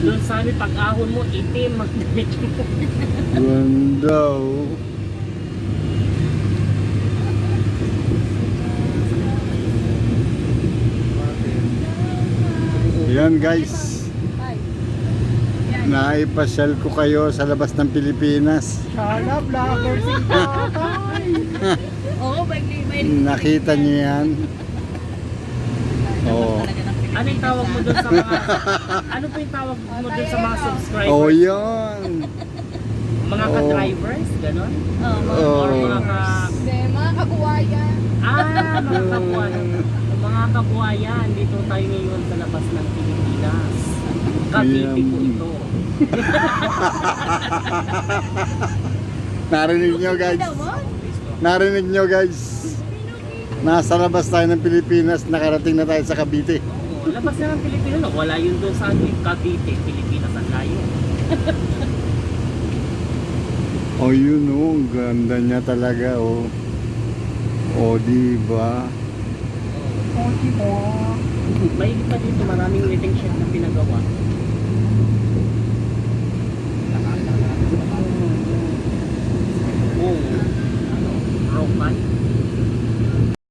Doon sa amin, pag-ahon mo, itim ang damit mo. Ganda oh. Yan guys, naipasyal ko kayo sa labas ng Pilipinas. Sana, vlogger si tatay. Oo, may Nakita niyo yan? Oo. Ano yung tawag mo doon sa mga... Ano po yung tawag mo doon sa mga subscribers? Oh, yun. Mga ka-drivers, gano'n? Oh. Or mga ka... Hindi, mga kabuwayan. Mga kabuhayan. Mga kabuhayan, dito tayo ngayon sa labas ng Pilipinas. Cavite po ito. Narinig nyo guys. Narinig nyo guys. Nasa labas tayo ng Pilipinas. Nakarating na tayo sa Cavite. Oo, labas na ng Pilipinas. No? Wala yun doon sa atin. Cavite, Pilipinas ang layo. Oh, yun oh. Ganda niya talaga oh. Oh, diba? May pa dito, maraming waiting shed na pinagawa.